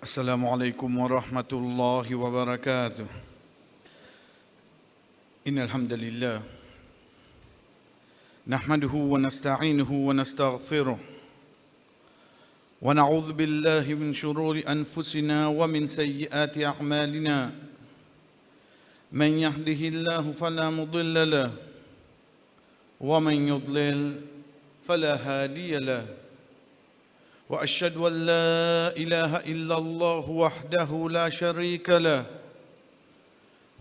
السلام عليكم ورحمة الله وبركاته. إن الحمد لله نحمده ونستعينه ونستغفره ونعوذ بالله من شرور أنفسنا ومن سيئات أعمالنا. من يهده الله فلا مضل له ومن يضلل فلا هادي له. وأشهد أن لا إله إلا الله وحده لا شريك له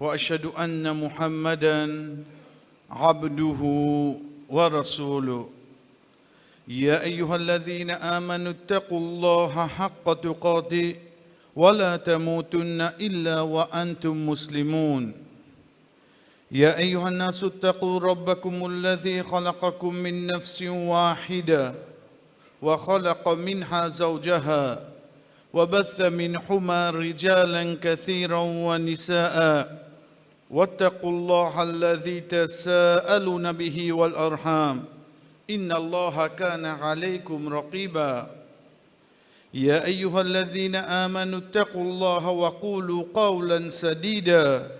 وأشهد أن محمدًا عبده ورسوله. يا أيها الذين آمنوا اتقوا الله حق تقاته ولا تموتن إلا وأنتم مسلمون. يا أيها الناس اتقوا ربكم الذي خلقكم من نفس واحدة وخلق منها زوجها وبث منهما رجالا كثيرا ونساء واتقوا الله الذي تساءلون به والأرحام إن الله كان عليكم رقيبا. يا أيها الذين آمنوا اتقوا الله وقولوا قولا سديدا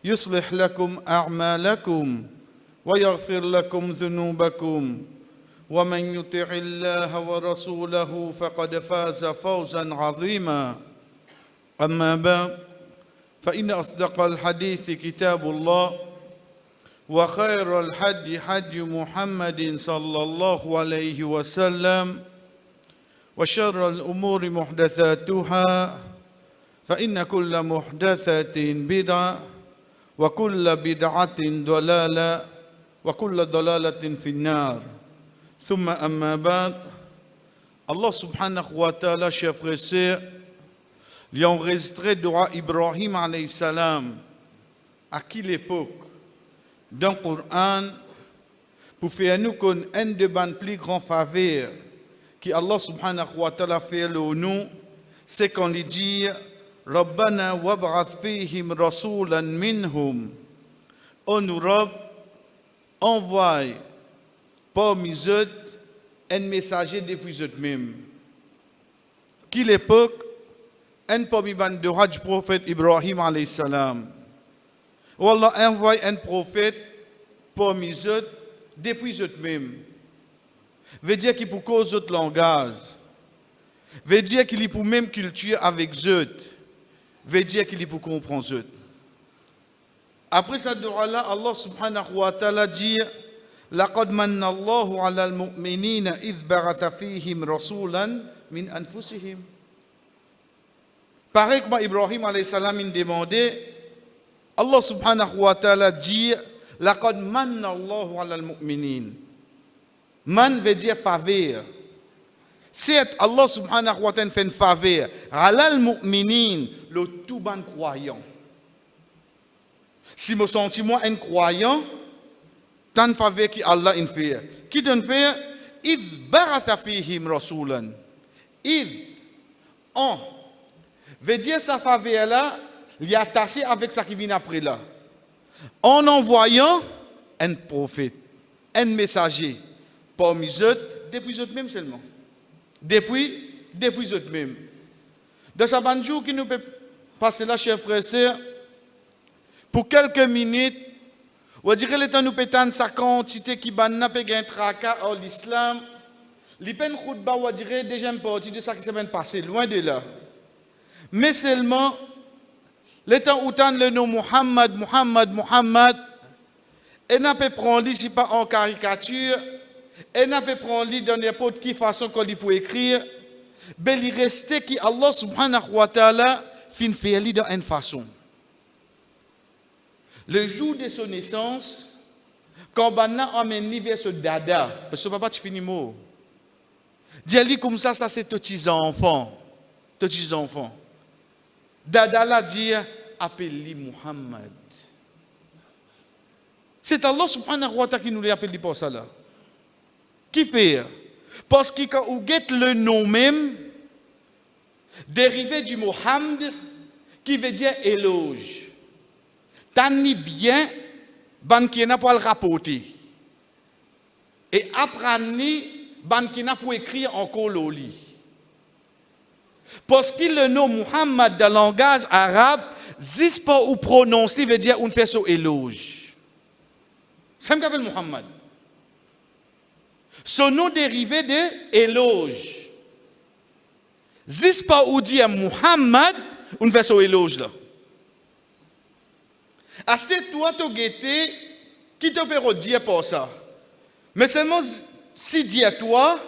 يصلح لكم أعمالكم ويغفر لكم ذنوبكم ومن يطع الله ورسوله فقد فاز فوزا عظيما. أما بعد فإن أصدق الحديث كتاب الله وخير الهدي هدي محمد صلى الله عليه وسلم وشر الأمور محدثاتها فإن كل محدثة بدعة وكل بدعة ضلالة وكل ضلالة في النار. ثم أما بعد, Allah subhanahu wa ta'ala, chers frères et sœurs, lui a enregistré le roi Ibrahim alayhi salam à qui l'époque dans le Coran pour faire nous connaître un des plus grands faveurs que Allah subhanahu wa ta'ala fait le nous, c'est qu'on lui dit Rabbana wab'ath fihim rasulan minhum. Oh nous Rabb, envoie parmi eux un messager depuis eux-mêmes. Qui l'époque, un parmi les rois du prophète Ibrahim alayhi salam. Allah envoie un prophète parmi eux depuis eux-mêmes. Veut dire qu'il pour cause d'autres langage. Veut dire qu'il est pour même culture avec eux. Veut dire qu'il est pour comprendre eux. Après cette dora-là, Allah subhanahu wa ta'ala dit لقد من الله على المؤمنين إذ بعث فيهم رسولا من أنفسهم. Pareil comme Ibrahim alayhi salam il demandait, Allah subhanahu wa ta'ala dit لقد من الله على المؤمنين. Man veut dire faveur. C'est Allah subhanahu wa ta'ala fait une faveur. على المؤمنين, le tout bon croyant. Si me sens moi un croyant, tant faveur qui Allah in fait. Qui donne fait? إذ بعث فيهم رسولا. إذ en veut dire sa faveur là, il y a attaché avec ça qui vient après là. En envoyant un prophète, un messager parmi eux, depuis eux-mêmes seulement. Depuis eux-mêmes. Dans ce banjou qui nous peut passer là, chers frères et sœurs, pour quelques minutes, on dirait que nous pétons sa quantité qui banna pe gain traka en l'islam. Li pen khutba on dirait déjà une partie de ça qui s'est passé loin de là. Mais seulement l'étant où tant le nom Muhammad et n'a pas prendre lui si pas en caricature et n'a pas prendre lui dans n'importe quelle façon qu'on lui peut écrire, ben il restait qui Allah subhanahu wa ta'ala fin faire lui dans une façon. Le jour de son naissance, quand on a amené vers ce dada, parce que papa tu finis mot. Dis-lui comme ça c'est tes petits enfants. Dada l'a dit, appelle-lui Muhammad. C'est Allah subhanahu wa ta'ala qui nous l'a appelé pour ça là. Qui fait? Parce que quand on guette le nom même, dérivé du mot hamd, qui veut dire éloge. Tani bien, ban qui n'a pas le rapporter. Et apprendre ban qui n'a pas écrire encore l'oli. Parce que le nom Muhammad dans le langage arabe, juste pas ou prononcer veut dire on fait son éloge. Ça me rappelle Muhammad. Son nom dérivé de éloge. Juste pas ou dire Muhammad, on fait son éloge là. À ce toi, tu as qui te peut dire pour ça. Mais seulement si dire toi,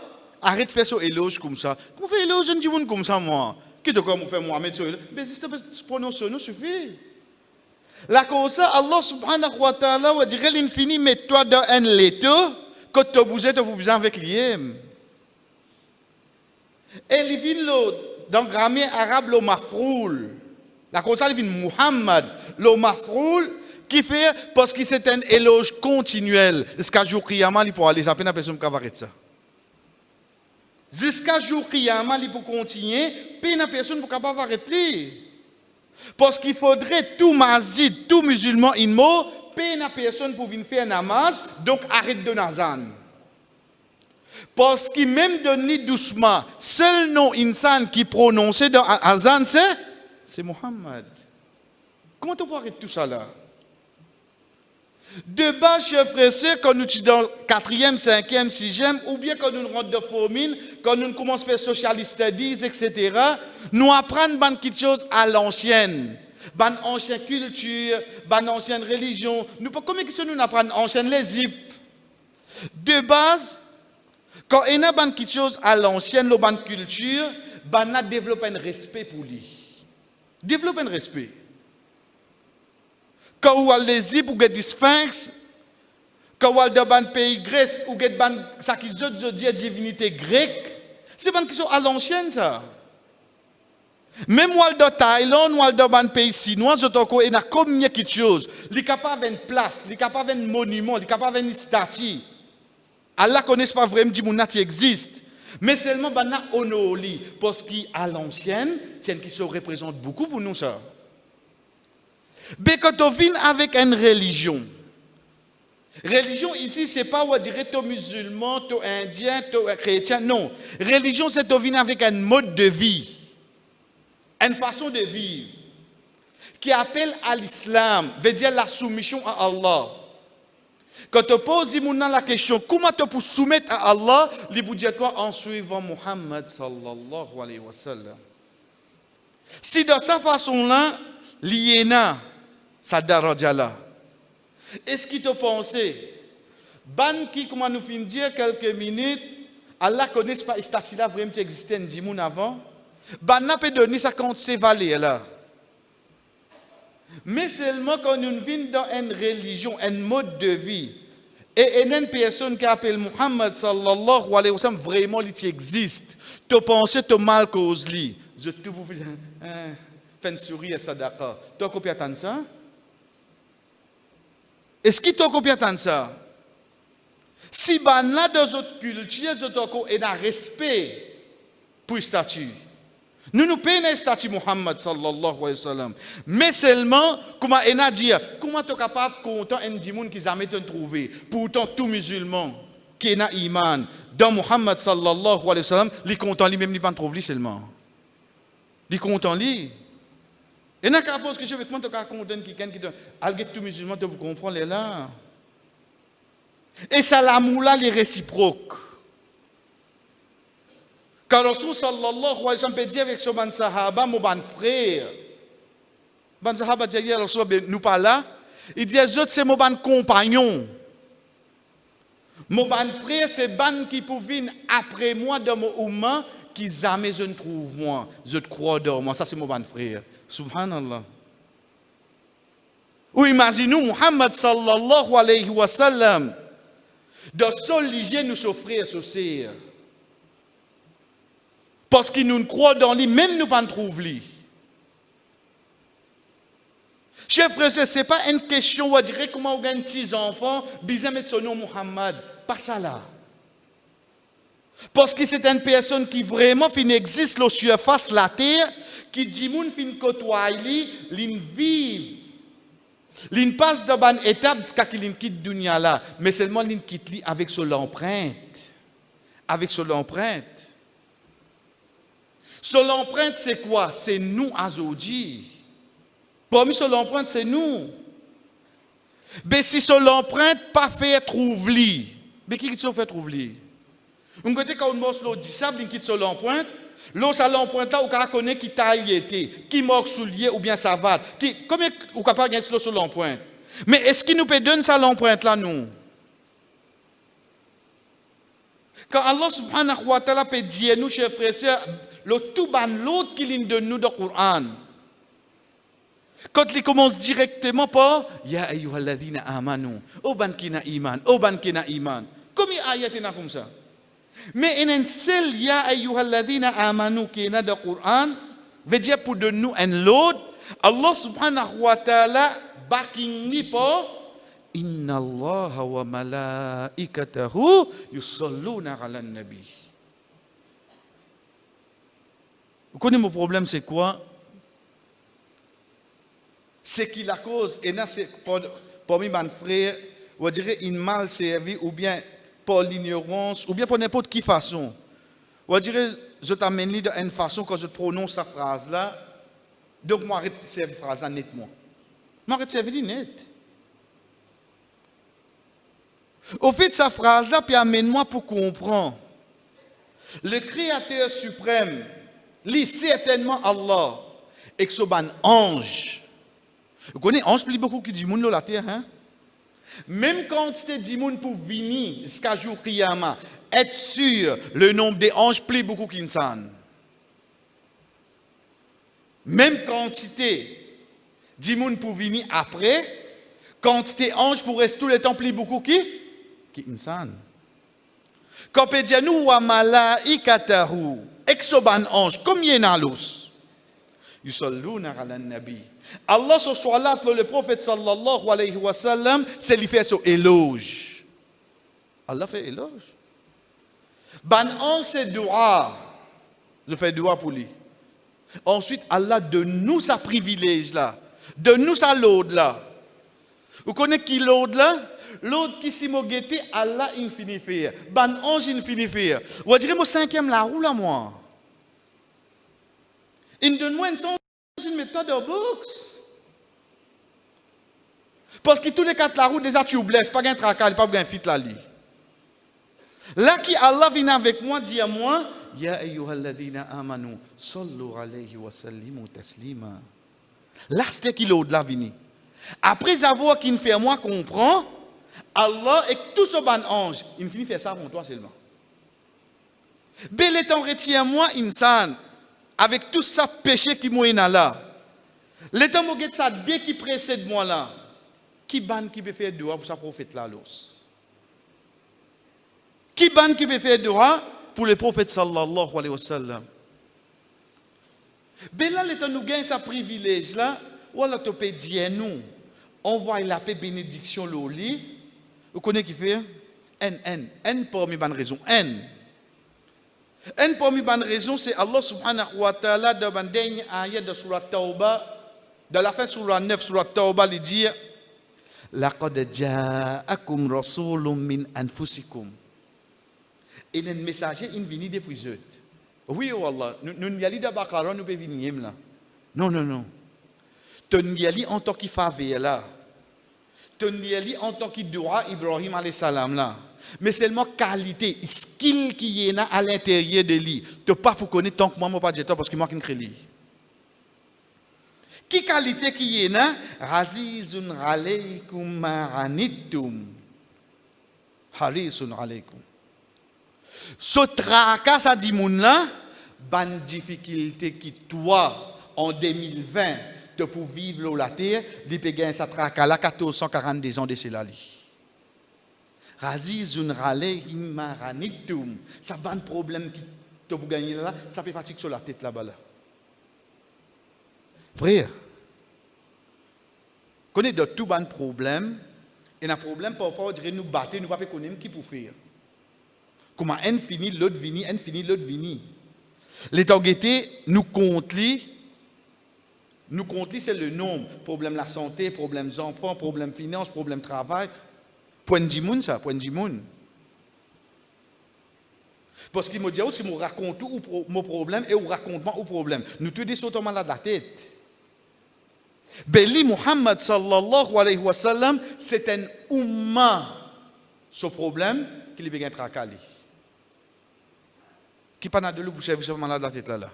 arrête de faire son éloge comme ça. Comment faire éloge un monde comme ça, moi? Qui te comme faire Mohamed sur éloge? Mais si tu prononces son nom, suffit. La cause ça, Allah subhanahu wa ta'ala va dire l'infini, mets-toi dans un leto, quand tu bouges, tu bouges avec l'iem. Et il vient dans le grammaire arabe, le mafroul. La cause ça, il vient Muhammad, le mafroul, qui fait parce que c'est un éloge continuel. Jusqu'à jour Qiyamah, il pourra aller, à peine la personne qui va arrêter ça. Jusqu'à jour Qiyamah, il peut continuer, peine la personne ne peut pas arrêter. Parce qu'il faudrait tout masjid, tout musulman, une mot, peine la personne pour venir faire namaz, donc arrête de nazan. Parce que même donné doucement, seul nom insan qui prononce dans azan, c'est Muhammad. Comment on peut arrêter tout ça là? De base, chers frères et sœurs, quand nous sommes dans 4e, 5e, 6e, ou bien quand nous rentrons de formine, quand nous commençons à faire social studies, etc., nous apprenons beaucoup de choses à l'ancienne. Ban ancienne culture, ban ancienne religion. Nous pas combien de choses nous apprenons ancienne les hip. De base, quand on a beaucoup de choses à l'ancienne, la ban culture, ban a développé un respect pour lui. Développer un respect. Quand vous allez les pour des sphinx, quand vous allez dans le pays grec, ou dans ce qui veut dire divinité grecque, c'est une question à l'ancienne ça. Même dans Thaïlande, ou dans le pays chinois, il y a combien de choses. Il est capable d'une place, il est capable d'un monument, il est capable d'une statue. Allah ne connaît pas vraiment que mon qui existe. Mais seulement il y a honor, parce qu'à l'ancienne, c'est une question qui représente beaucoup pour nous ça. Mais quand on vient avec une religion ici, ce n'est pas on dirait tu musulman, tu indien, tu chrétien, non. Religion, c'est on vient avec un mode de vie, une façon de vivre, qui appelle à l'islam, veut dire la soumission à Allah. Quand tu poses la question, comment tu peux soumettre à Allah, il vous dit quoi en suivant Muhammad sallallahu alayhi wa sallam. Si de cette façon-là, l'IENA, ça daraja là. Est-ce qu'il te pensait, ban qui, comment nous finissons dire quelques minutes, Allah ne connaît pas statut là vraiment existait un dimoun avant, ban n'a pas donné ça quand c'est valé là. Mais seulement quand nous venons dans une religion, un mode de vie, et une personne qui appelle Muhammad sallallahu alayhi wa sallam, vraiment il existe. Tu penses que tu mal cause lui. Je te vous fais une souris à sadaqa. Tu as combien de ça? Est-ce que tu as combien de ça? Si ban là dans d'autres cultures, il y a un respect pour le statut. Nous payons le statut Muhammad sallallahu alayhi wa sallam. Mais seulement, comment on a dit, comment tu es capable de compter un dimoun qui jamais te trouvé? Pourtant, tout musulman qui a iman dans Muhammad sallallahu alayhi wa sallam, il compte lui-même, il ne pas trouver seulement. Il compte lui. Et n'a qu'à poser que je vais te compter quelqu'un qui dit, tout musulman, tu vous comprendre là. Et ça l'amour là, les réciproques. Car Rasul sallallahu alayhi wa sallam peut dire avec son ban sahaba, mon ban frère. Ban sahaba dit, Rasul nous pas là. Il dit, les autres c'est mon ban compagnon. Mon ban frère c'est ban qui peut venir après moi dans mon oumma qui jamais je ne trouve moi. Je te crois dans moi. Ça c'est mon ban frère. Subhanallah. Ou imaginez-nous Muhammad sallallahu alayhi wa sallam. Dans son lignée nous sommes frères associés. Parce qu'il nous croit dans lui, même nous ne trouvons pas lui. Chers frères, ce n'est pas une question où on dirait comment on gagne 6 enfants, bien mettre son nom Muhammad. Pas ça là. Parce que c'est une personne qui vraiment existe sur la surface de la terre, qui dit moun fin côtoyer, l'in vive. L'in passe dans une étape jusqu'à qu'il quitte dunya là, mais seulement l'in quitte lui avec son empreinte. Avec son empreinte. Sur l'empreinte, c'est quoi? C'est nous, Azodji. Parmi sur l'empreinte, c'est nous. Mais si sur l'empreinte, pas fait trouvli. Mais qui fait trouvli? On côté quand on mange l'eau du sable, qui sur l'empreinte, l'eau sur l'empreinte là, on connaît qui taille était, qui manque soulier ou bien savate. Combien on capable de gagner sur l'empreinte? Mais est-ce qu'il nous peut donner ça l'empreinte là, nous? Quand Allah subhanahu wa ta'ala peut dire nous, chers frères et sœurs, l'autre qui ligne de nous dans le Coran. Quand il commence directement par Ya ayyuhalladhina amanu, o ban kina iman, o ban kina iman. Combien ayatina comme ça? Mais il y a un seul Ya ayyuhalladhina amanu qui est dans le Coran, veut dire pour de nous un l'autre, Allah subhanahu wa ta'ala backing ni pas Inna Allah wa malaikatahu yusalluna ala nabi. Vous connaissez mon problème, c'est quoi? C'est qui la cause, et là, c'est parmi mes frères, on dirait une mal servie, ou bien par l'ignorance, ou bien pour n'importe quelle façon. On dirait, je t'amène de une façon quand je prononce cette phrase-là, donc moi, arrête de servir cette phrase-là nettement. Moi, arrête de servir net. Au fait, cette phrase-là, puis amène-moi pour comprendre. Le Créateur suprême, lui, certainement Allah, et que ce ban ange. Vous connaissez, ange, plus beaucoup qui dit moun la terre, hein? Même quand tu dis moun pour venir, jusqu'à jour Kiyama, être sûr, le nombre des anges plus beaucoup qu'insan. Même quantité, dis moun pour venir après, quantité ange pour rester tout le temps plus beaucoup qui insan. Quand on dit nous wa malaikatahu, exoban ange, combien y en a l'os? Yusalluna ala nabi. Allah ce soir-là pour le prophète sallallahu alayhi wa sallam, c'est lui faire son éloge. Allah fait éloge. Ban ange c'est dua. Je fais dua pour lui. Ensuite Allah donne-nous sa privilège là. Donne-nous sa l'aude là. Vous connaissez qui l'aude là? L'autre qui s'y moguette, Allah infini faire. Ban ange infini faire. Vous direz moi cinquième la roue là moi. Il donne-moi une méthode de boxe. Parce que tous les quatre la roue déjà tu oublies, pas un tracal, pas un fit la li. Là qui Allah vient avec moi dit à moi Ya ayyuhalladhina amanu sallu alayhi wa sallimu taslima. Là c'est qui l'autre là vini. Après avoir qu'il fait moi comprend Allah et tout ce ban ange, il finit faire ça pour toi seulement. Bel étant retient moi insan avec tout ça péché qui m'a là. L'état mo get ça dès qui précède moi là. Qui ban qui peut faire dua pour sa prophète là l'os? Qui ban qui peut faire dua pour le prophète sallallahu alayhi wa sallam? Ben là l'état nous gagne sa privilège là, ou alors tu peux dire nous, on va la paix bénédiction l'oli. Vous connaissez qui fait? N parmi bonnes raisons. N parmi bonnes raisons, c'est Allah subhanahu wa ta'ala dans la dernière ayat de Surah Tawbah, dans la fin Surah 9, Surah Tawbah, il dit Laqad ja'akum rasulun min anfusikum. Et le messager il vient depuis eux. Oui, oh Allah, nous n'y allons pas Bakara, nous pouvons venir là. Non. Tu n'y allons en tant que faveur là. Tu n'y allons en tant que dua Ibrahim alayhi salam là. Mais seulement qualité, skill qui est à l'intérieur de lui. Tu n'as pas pour connaître tant que moi, pas de temps parce que moi qui ne crée. Qui qualité qui est là? Razizun alaykum ma'anittum. Harisun alaykum. Ce tracas, ça dit moun là, ban difficulté qui toi, en 2020, te pour vivre la terre, li pe gen sa tracas là, 1442 ans de cela li. Razizun alayhim maranitum. Ça ban problème qui te pour gagner là, ça fait fatigue sur la tête là-bas là. Frère, connaît de tout ban problème, et un problème parfois on dirait nous battre, nous pas connaître qui pour faire. Comment un fini, l'autre vini, un fini, l'autre vini. L'état guetté, nous compte c'est le nombre. Problème la santé, problème des enfants, problème finance, problème travail. Point de moun ça, point de moun. Parce qu'il me dit, si je raconte mon problème et on raconte mon problème, nous te disons autant malade la tête. Beli Muhammad sallallahu alayhi wa sallam, c'est un umma, ce problème qu'il est bien tracali. Qui pas de l'eau pour servir malade la tête là.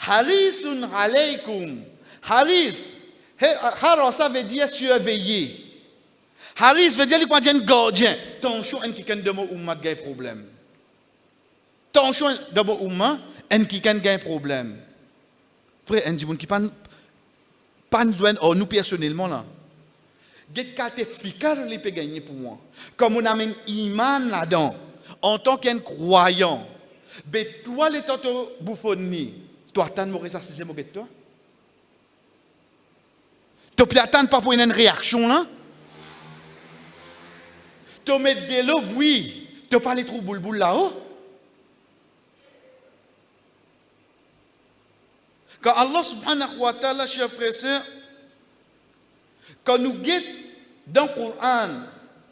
Harisun alaykum. Haris, ça veut dire surveiller. Haris veut dire qu'il y a un gardien. Attention, un qui a un problème. Attention, d'abord, un qui a un problème. Frère, un qui pas besoin, nous personnellement, là. Get carte efficace, il peut gagner pour moi. Comme on a un iman là-dedans, en tant qu'un croyant, mais toi, les temps de bouffonner, toi, attends, Maurice, ça, c'est mon toi. Tu peux attendre pas pour une réaction, là. Tu mets de l'eau, oui. Tu pas les trous boule là-haut. Quand Allah subhanahu wa ta'ala, chers frères, quand nous guettons dans le Coran,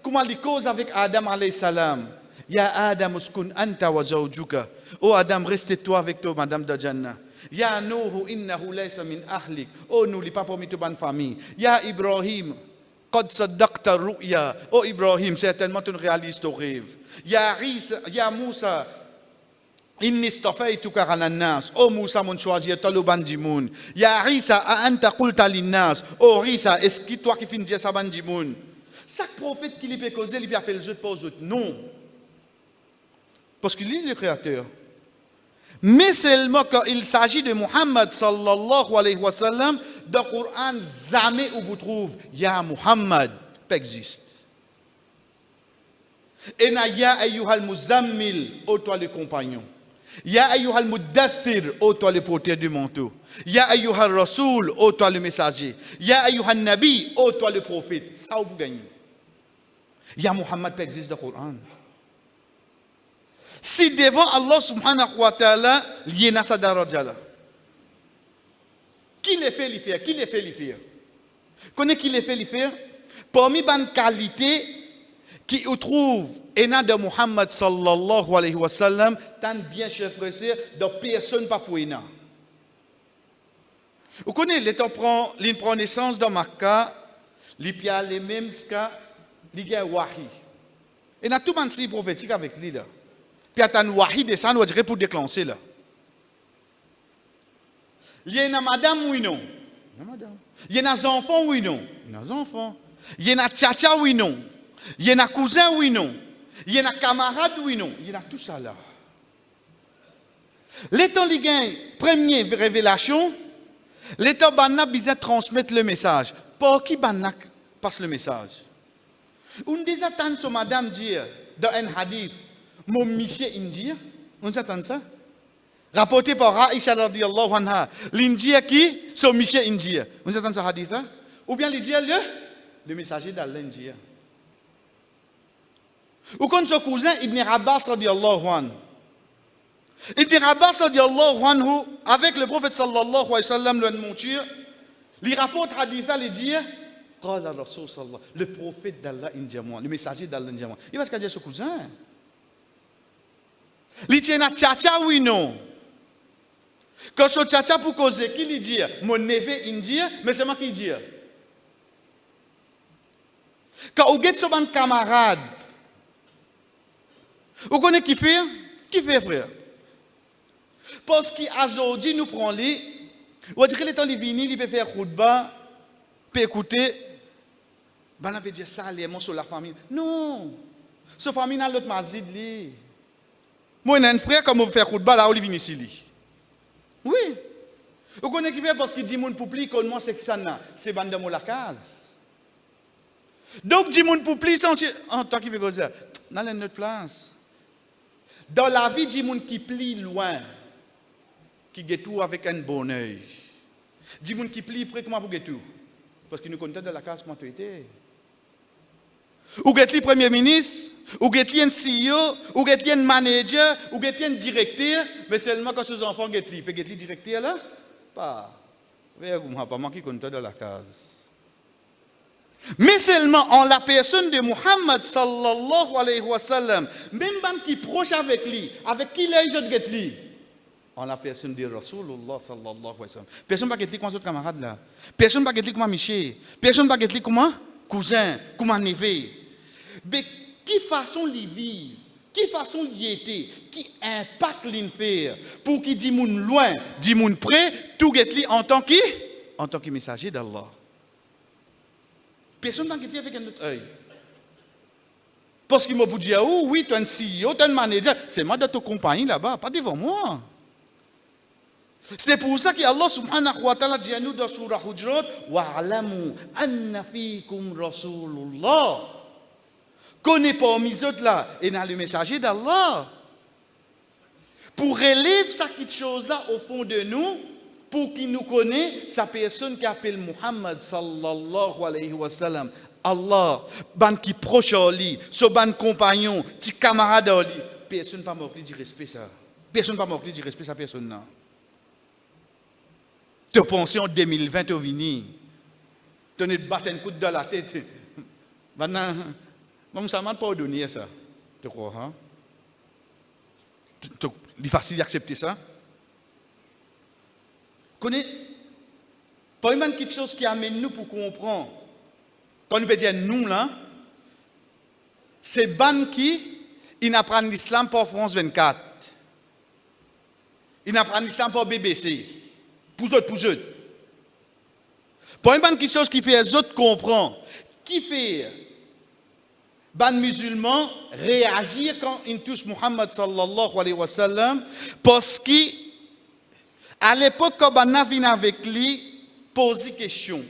comment il cause avec Adam alayhi salam, Ya Adam uskun anta wa zawjuka. Oh Adam, reste-toi avec toi, madame de Jannah. Ya Nuhu innahu laysa min ahlik. Oh nous, il pas parmi toute bonne famille. Ya Ibrahim, qad saddaqta ru'ya. Oh Ibrahim, certainement tu réalises ton rêve. Ya Moussa, inni stafaytuka ala nas. Oh Moussa, mon choisi, tu le bandimoun. Ya Isa, anta qulta linnas. Oh Isa, est-ce que toi qui finis ça bandimoun? Chaque prophète qui lui peut causer, il peut appeler les autres pour les autres. Non. Parce qu'il est le créateur. Mais seulement quand il s'agit de Muhammad sallallahu alayhi wa sallam, dans le Coran, jamais où vous trouvez Ya Muhammad, pas existe. Et na Ya ayyuhal muzammil, ô toi le compagnon. Ya ayyuhal muddathir, ô toi le porteur du manteau. Ya ayyuhal rasoul, ô toi le messager. Ya ayyuhal nabi, ô toi le prophète. Ça vous gagnez. Ya Muhammad, pas existe dans le Coran. Si devant Allah subhanahu wa ta'ala, il y a sa daraja là. Qui les fait les faire? Qui les fait les faire? Connais qui les fait les faire? Parmi les qualités qui on trouve ena de Muhammad sallallahu alayhi wa sallam, tant bien cher frère, de personne pas pour ena. Vous connaissez, l'état prend naissance dans Makkah, il y a les mêmes cas, il y a wahi. Et na tout le monde prophétique avec lui là. Puis attends, wahi descend, on dirait pour déclencher là. Il y a une madame oui non. Il y a des enfants oui non. Il y a des enfants. Il y a des tchatcha oui non. Il y a des cousins oui non. Il y a des camarades oui non. Il y a tout ça là. L'état il y a première révélation. L'état banna bizarre transmettre le message. Pour qui banna passe le message? On des attend sur madame dire dans un hadith. Mon monsieur indien, on s'attend ça. Rapporté par Aïcha radiyallahu anha, l'Indien qui, son monsieur indien. On s'attend ça hadith là? Ou bien l'Indien le messager d'Allah indien. Ou quand son cousin Ibn Abbas radiyallahu anhu. Ibn Abbas radiyallahu anhu, avec le prophète sallallahu alayhi wa sallam, le monture, il rapporte hadith là, il dit, le prophète d'Allah indien, le messager d'Allah indien. Il va se dire ce cousin. Il tient à tchatcha oui non. Quand ce tchatcha pour causer, qui lui dit? Mon neveu indien, mais c'est moi qui dis. Quand vous êtes sur un camarade, vous connaissez qui fait? Qui fait frère? Parce qu'aujourd'hui nous prenons les, on dirait que les temps il vient, il peut faire khutba, peut écouter, ben on peut dire ça, les mots sur la famille. Non, cette famille n'a l'autre mazid li. Moi, j'ai un frère, comme on fait khutba, là, on vient ici. Oui. Vous connaissez qui fait parce qu'il dit mon poupli, comme moi, c'est que ça n'a. C'est bande de la case. Donc, dit mon poupli, en tant qu'il fait comme ça, dans notre place. Dans la vie, dit mon qui plie loin, qui get tout avec un bon oeil. Dit mon qui plie près, comment vous get tout? Parce qu'il nous connaît de la case, comment tu étais. Ou get li premier ministre, ou get li un CEO, ou get li un manager, ou get li un directeur, mais seulement quand ces enfants get li directeur là, pas. Pas moi qui compte dans la case. Mais seulement en la personne de Muhammad sallallahu alayhi wa sallam, même qui proche avec lui, avec qui les gens get lui, en la personne de Rasulullah sallallahu alayhi wa sallam. Personne ne va get comme autres camarades là. Personne ne va get comme Michel. Personne ne va get comme cousin, comme neveu. Mais qui façon lui vivre, qui façon lui était, qui impact l'infère pour qui dit moun loin, dit moun près, tout get lui en tant que messager d'Allah. Personne n'a quitté avec un autre œil. Parce qu'il m'a dit, oh, oui, tu es un CEO, tu es un manager. C'est moi de te compagnie là-bas, pas devant moi. C'est pour ça qu'Allah subhanahu wa ta'ala dit à nous dans Surah Hujurat, wa'alamu anna fikum rasulullah. Connais parmi les autres là, et dans le messager d'Allah. Pour relever ça quelque chose là au fond de nous, pour qu'il nous connaisse, sa personne qui appelle Muhammad sallallahu alayhi wa sallam. Allah, ban qui proche à lui, son ban compagnon, petit camarade à lui. Personne ne peut m'occuper du respect ça. Personne ne peut m'occuper du respect ça personne non. Tu penses en 2020 tu vini. Tu ne te battre un coup dans la tête. Maintenant, même ça m'a pas donné ça. Tu crois hein? C'est facile d'accepter ça. Connais, pas une quelque chose qui amène nous pour comprendre. Quand on peut dire nous là, c'est ban qui ils apprennent l'islam pour France 24. Ils apprennent l'islam pour BBC. Pour eux. Pas une quelque chose qui fait les autres comprendre. Qui fait ban musulman réagir quand ils touchent Muhammad sallallahu alayhi wa sallam parce que à l'époque, quand on vient avec lui, poser question.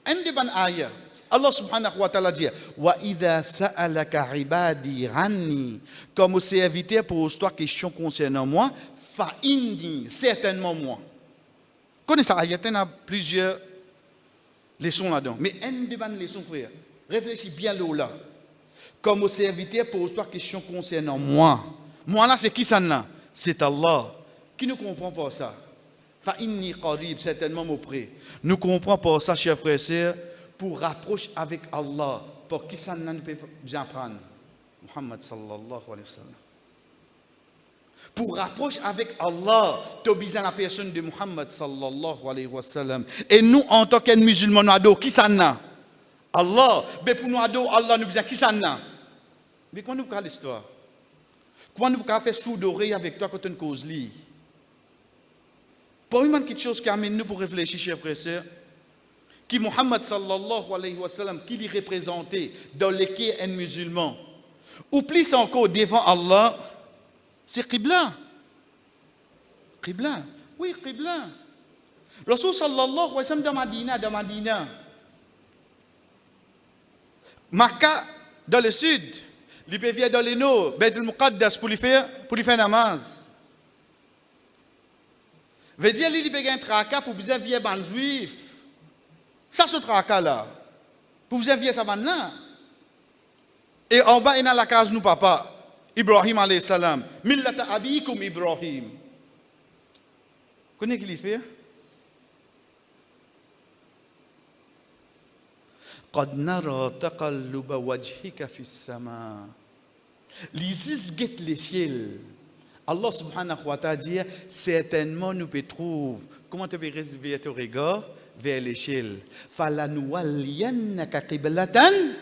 Un des ban ayah. Allah subhanahu wa ta'ala dit wa idha sa'alaka ibadi ranni, comme serviteur pose toi question concernant moi, fa inni, certainement moi. Connaissez ça, il y a plusieurs leçons là-dedans. Mais un des ban leçons, frère. Réfléchis bien là. Comme serviteur pose toi question concernant moi. Moi là, c'est qui ça là? C'est Allah. Qui ne comprend pas ça? Fa inni qarib, certainement auprès. Nous comprenons pas ça, chers frères et sœurs, pour rapprocher avec Allah. Pour qui ça ne peut bien prendre? Muhammad sallallahu alayhi wa sallam. Pour rapprocher avec Allah, tu as besoin de la personne de Muhammad sallallahu alayhi wa sallam. Et nous, en tant que musulmans, nous adorons qui ça n'a? Allah. Mais pour nous adorer Allah, nous besoin qui ça n'a? Mais comment nous parlons l'histoire? Comment nous pouvons faire sourd d'oreille avec toi quand on cause li? Pour une quelque chose qui amène nous pour réfléchir, chers frères et sœurs, qui Muhammad sallallahu alayhi wa sallam, qui lui représentait dans lesquels un musulman, ou plus encore devant Allah, c'est Qibla. Qibla. Oui, Qibla. Rasul sallallahu alayhi wa sallam dans Madina. Makkah dans le sud, il peut venir dans le nord, Beit al-Muqaddas pour lui faire namaz. Veut dire qu'il peut un tracas pour bien vivre ban juif. Ça ce tracas là. Pour bien vivre ça ban là. Et en bas il y a la case nous papa Ibrahim alayhi salam. Millata abikum Ibrahim. Connais qui il fait? قد نرى تقلب وجهك في السماء. L'Isis guette les cieux. Allah subhanahu wa ta'ala dit certainement nous peut trouver. Comment tu peux réserver ton regard vers l'échelle? Falanuwalliyannaka qiblatan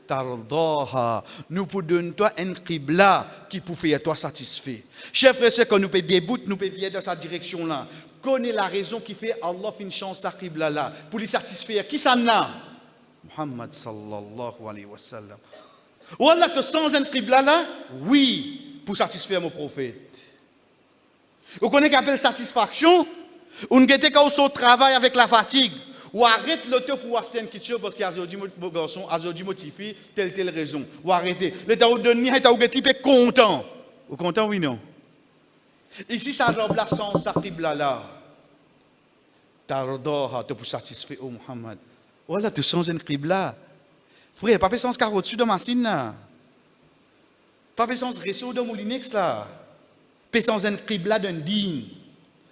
tardaha. Nous pour donner toi un qibla qui pour faire toi satisfait. Chers frères et sœurs, quand nous peut débouter, nous peut venir dans cette direction là. Connais la raison qui fait Allah fait une chance à qibla là pour lui satisfaire. Qui ça n'a? Muhammad sallallahu alayhi wa sallam. Ou Allah que sans un qibla là, oui, pour satisfaire mon prophète. Vous connaissez qu'appelle satisfaction? On guette quand on travaille avec la fatigue. Ou arrête l'auto pour acheter une kitchen parce qu'il y a des garçons, des motivé, telle raison. Ou arrêtez. L'État vous donne, l'État vous guette content. Vous content, oui, non? Ici, ça job là sans sa qibla là. Tardoha, pour satisfaire au Muhammad. Voilà, tu sens un qibla. Frère, pas besoin de carotte dessus de ma machine là. Pas besoin de réseau de moulinex là. Pas besoin d'un qibla d'un digne.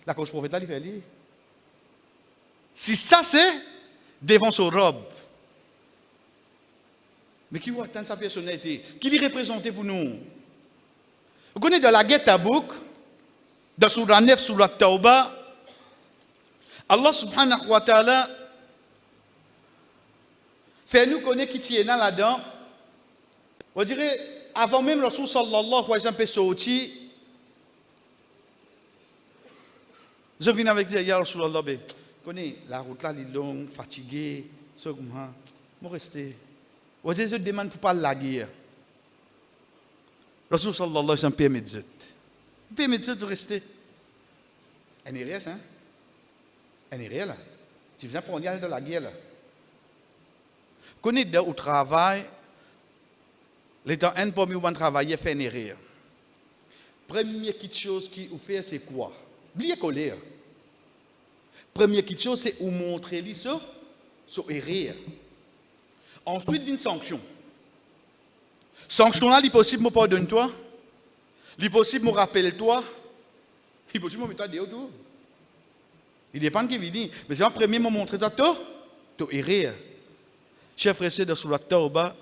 La cause prophète là, il fait lui. Si ça c'est devant son robe. Mais qui voit tant sa personnalité? Qui l'y représentait pour nous? Vous connaissez dans la guerre Tabouk, dans Surah 9, Surah Tauba, Allah subhanahu wa ta'ala fait nous connaître qui tient là-dedans. On dirait, avant même le Rasul sallallahu alayhi wa sallam peut sortir, je viens avec dire, ya Rasulallah, connais la route là, elle est longue, fatiguée, ce que moi, je rester. On dirait, je demande pour pas la guerre. Rasul sallallahu alayhi wa sallam permet de rester. Elle n'est rien, hein? Elle n'est rien là. Tu viens pour aller dans la guerre là. Connais au travail, les temps un pour mieux travailler, faire une erreur. Première chose qui vous fait, c'est quoi? Oubliez colère. Première chose, c'est vous montrer l'issue sur erreur. Ensuite, une sanction. Sanction là, il est possible de me pardonner toi. Il est possible de me rappeler toi. Il est possible de me mettre dehors. Il dépend de qui vient dire. Mais c'est en premier moment montrer toi, tu erreur. Chef frère de Surah Tauba,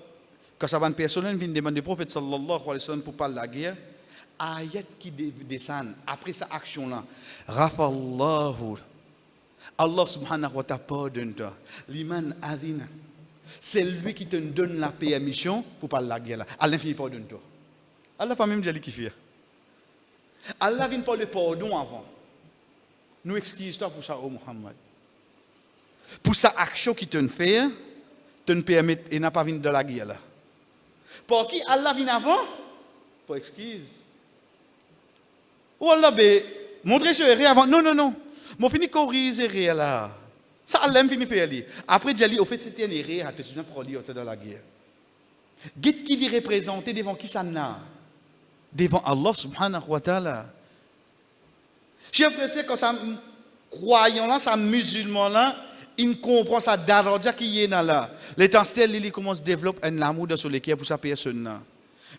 quand ça va une personne vient demander au prophète sallallahu alayhi wa sallam pour parler de la guerre, ayat qui descend après cette action là, Rafallahu, Allah subhanahu wa ta'ala pardonne toi. Liman adina, c'est lui qui te donne la permission pour parler de la guerre là. Allah finit pardonne toi. Allah pas même dire qui fait. Allah vient pas le pardon avant. Nous excuse-toi pour ça, oh Muhammad. Pour sa action qui te fait, te permet et n'a pas venu de la guerre là. Pour qui Allah vient avant? Pour excuse. Ou Allah montrer ce erreur avant. Non. Mon fini corriger erreur là. Ça Allah fini faire lui. Après dire au fait c'était une erreur, tu viens pour lui dans la guerre. Guide qui dit représenter devant qui ça n'a? Devant Allah subhanahu wa ta'ala. Chef frère, quand ça croyant là, ça musulman là, il comprend ça d'arrodia qui est là. L'étincelle, il commence à développer un amour sur l'équipe pour sa personne.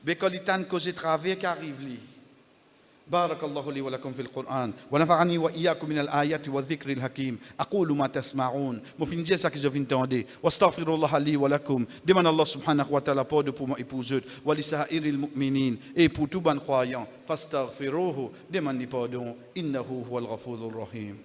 Mais quand il tente causer travers qui arrive li. بارك الله لي ولكم في القرآن ونفعني وإياكم من الآيات والذكر الحكيم أقول ما تسمعون مفين ça que je viens d'entendre واستغفر الله لي ولكم demande Allah subhanahu wa ta'ala pardon pour moi et pour eux ولسائر المؤمنين et pour tout bon croyant فاستغفروه demande pardon إنه هو الغفور الرحيم.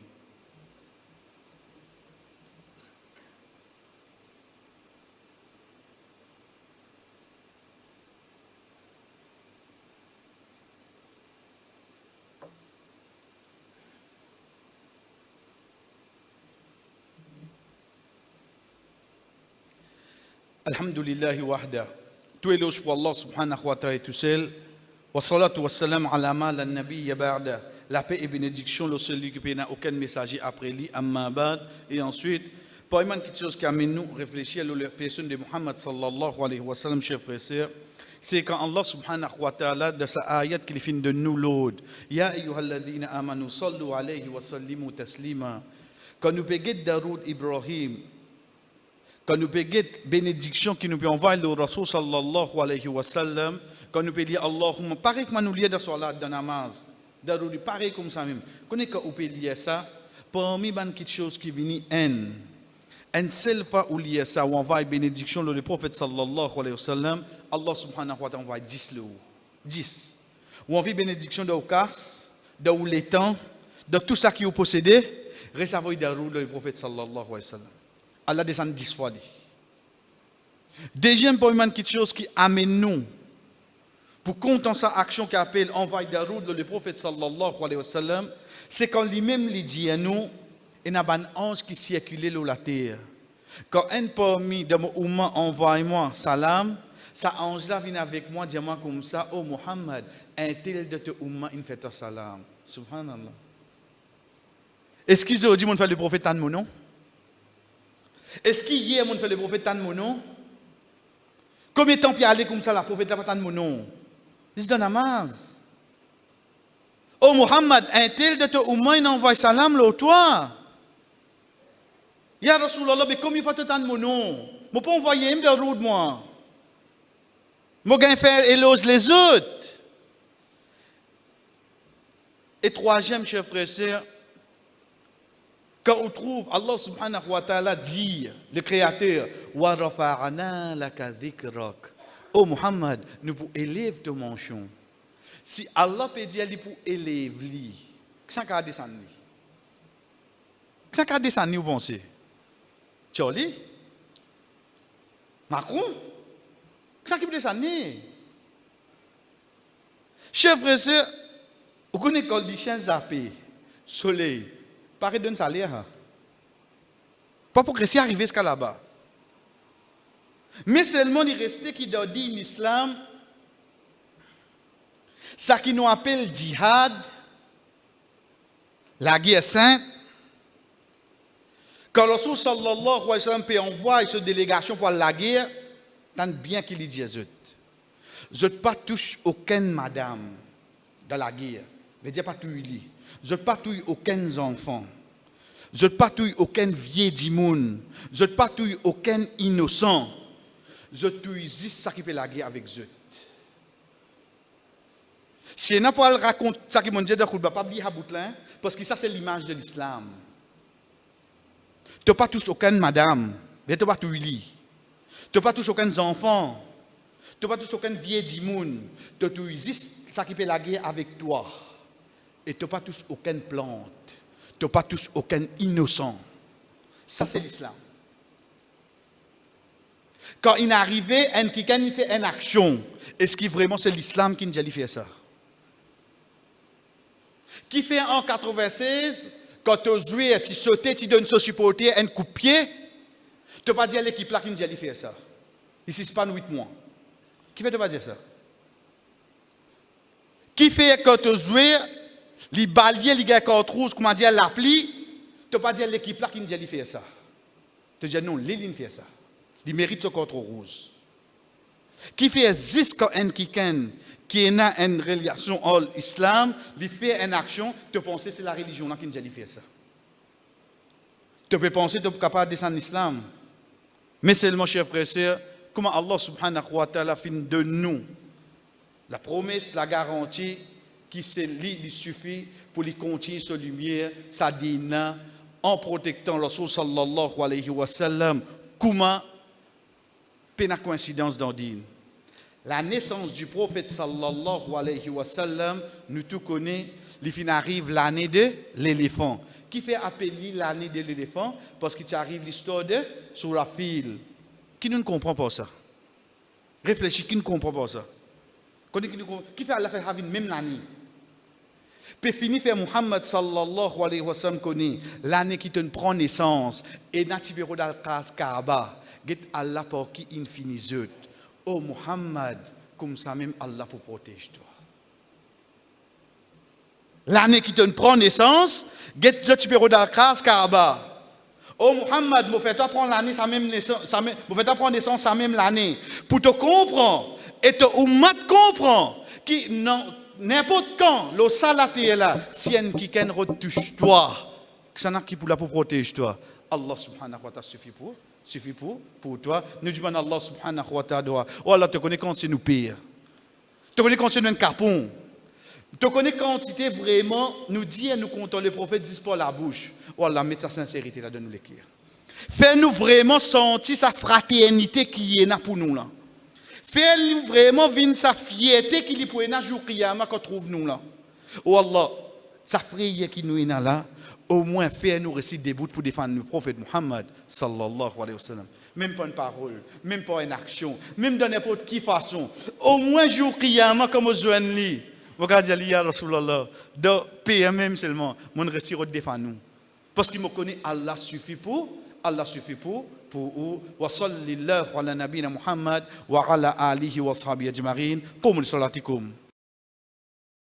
Alhamdulillah wahda. Tout éloge pour Allah subhanahu wa ta'ala tout seul. Wa salatu wa salam ala ma la nabiyya ba'da. La paix et bénédiction, le seul qui n'a aucun messager après lui, amma ba'd. Et ensuite, pour une quelque chose qui amène nous réfléchir à la personne de Muhammad sallallahu alayhi wa sallam, chers frères et sœurs, c'est quand Allah subhanahu wa ta'ala, de sa ayat qu'il finit de nous l'aude. Ya ayyuhalladhina amanu sallu alayhi wa sallimu taslima. Quand nous payons Daroud Ibrahim, quand nous payons bénédiction qui nous peut envoyer le Rasul sallallahu alayhi wa sallam, quand nous payons Allahumma, pareil que nous lions dans salat, dans namaz, Daroud, pareil comme ça même. Quand nous payons ça, parmi les petites choses qui viennent, une seule fois où lié ça, où on envoie bénédiction le prophète sallallahu alayhi wa sallam, Allah subhanahu wa ta'ala envoie 10 le 10. Où on envoie bénédiction de Oukas, de les temps, de tout ça qui est possédé, recevoir Daroud le prophète sallallahu alayhi wa sallam. Allah descend 10 fois. Deuxième point, quelque chose qui amène nous, pour compter sa action qui appelle envoyer Daroud le prophète sallallahu alayhi wa sallam, c'est quand lui-même lui dit à nous, il y a un ange qui circulait sur la terre. Quand un parmi de mon umma envoie-moi salam, ça ange là vient avec moi, dis-moi comme ça, oh Muhammad, un tel de ton umma, il fait un salam. Subhanallah. Est-ce qu'ils ont dit, mon frère, le prophète en mon nom? Est-ce qu'hier, mon frère, le prophète en mon nom? Combien de temps puis aller comme ça, la prophète en mon nom? Il se donne namaz. Oh Muhammad, un tel de ton umma, il envoie salam là, toi. Ya Rasulallah, mais comment il faut te tendre mon nom? Je ne peux pas envoyer de route, moi. Je vais faire éloge les autres. Et troisième, chers frères et sœurs, Quand on trouve Allah subhanahu wa ta'ala dit, le créateur, wa rafa'ana laka dhikrak. Oh Muhammad, nous pour élever ton mention. Si Allah peut dire pour élever lui, qu'est-ce qu'il a descendu? Qu'est-ce qu'il a descendu vous pensez? Charlie? Macron? Qu'est-ce qui peut descendre? Chef frère, vous connaissez quand les chiens zappés, soleil, paraît d'un salaire. Pas pour que c'est arrivé jusqu'à là-bas. Mais seulement il restait qui doit dire l'islam, ça qui nous appelle djihad, la guerre sainte. Quand le Rasul sallallahu alayhi wa sallam peut envoyer cette délégation pour la guerre, tant bien qu'il dit je ne pas touche aucune madame dans la guerre. Je ne pas touche lui. Je ne pas touche aucun enfant. Je ne pas touche aucun vieux dimoun. Je ne pas touche aucun innocent. Je touche juste ça qui fait la guerre avec eux. Si on n'a pas raconter ça qui m'a dit dans le pas dire Haboutlan, parce que ça c'est l'image de l'islam. Tu n'as pas touché aucune madame, tu n'as pas touché lui. Tu n'as pas touché aucun enfant. Tu n'as pas touché aucun vieux dimoun. Tu touches juste ça qui fait la guerre avec toi. Et tu n'as pas touché aucune plante. Tu n'as pas touché aucun innocent. Ça c'est l'islam. Quand il est arrivé, quelqu'un fait une action, est-ce que vraiment c'est l'islam qui nous a fait ça? Qui fait en 96, quand tu joues, tu sautes, tu donnes ce supporter, un coup de pied, tu ne peux pas dire à l'équipe là qui nous a fait ça. Ici, ce n'est pas 8 mois. Qui fait ne pas dire ça? Qui fait quand tu joues, les baliers, les gars qui rouge, comment dire, l'appli, tu ne peux pas dire à l'équipe là qui nous a fait ça. Tu dis non, les lignes fait ça. Il mérite ce contre rouge. Qui fait jusqu'à un quelqu'un qui a une relation à l'islam, il fait une action, tu penses que c'est la religion qui nous a fait ça. Tu peux penser que tu es capable de descendre l'islam. Mais seulement, chers frères et sœurs, comment Allah subhanahu wa ta'ala fait de nous la promesse, la garantie, qui il suffit pour lui continuer sa lumière, sa dîne, en protectant le Rasul sallallahu alayhi wa sallam. Comment la coïncidence dans dîne. La naissance du prophète sallallahu alayhi wa sallam, nous tous connaissons, il arrive l'année de l'éléphant. Qui fait appeler l'année de l'éléphant? Parce qu'il arrive l'histoire de sur la file. Qui ne comprend pas ça? Réfléchis, qui ne comprend pas ça? Qui fait Allah fait avoir même l'année? Puis fini fait Muhammad sallallahu alayhi wa sallam connaît l'année qui te prend naissance et natibero dal Kaaba. Get Allah pour qui infini zut. Oh Muhammad, comme ça même Allah pour protéger toi. L'année qui te prend naissance, get zut tibero dal Kaaba. Oh Muhammad, vous faites prendre l'année ça même naissance, vous faites prendre naissance ça même l'année. Pour te comprendre et te ummat comprend qui non n'importe quand le salaté est là, si un qui ken retouche toi, que ça n'a qui pour la pour protéger toi. Allah subhanahu wa ta'ala suffit pour toi. Nous disons Allah subhanahu wa ta'ala. Oh Allah te connaît quand c'est nous pire. Te connaît quand c'est nous capon. Te connaît quantité vraiment nous dit et nous comptons le prophète dit par la bouche. Oh Allah met sa sincérité là de nous l'écrire. Fais-nous vraiment sentir sa fraternité qui est là pour nous là. Fais-nous vraiment vivre sa fierté qui est pour nous jour qiyamah qu'on trouve nous là. Oh Allah, sa frayeur qui nous est là. Au moins, fais-nous réciter des bouts pour défendre le prophète Muhammad sallallahu alayhi wa sallam. Même pas une parole, même pas une action, même de n'importe quelle façon. Au moins, jour qiyamah, comme au journée. Vous regardez, ya Rasulallah, de PMM seulement, mon récit de défendre nous. Parce qu'il me connaît, Allah suffit pour wa sallallahu ala nabina Muhammad wa ala alihi wa sahbihi ajma'in. Qum li salatikum.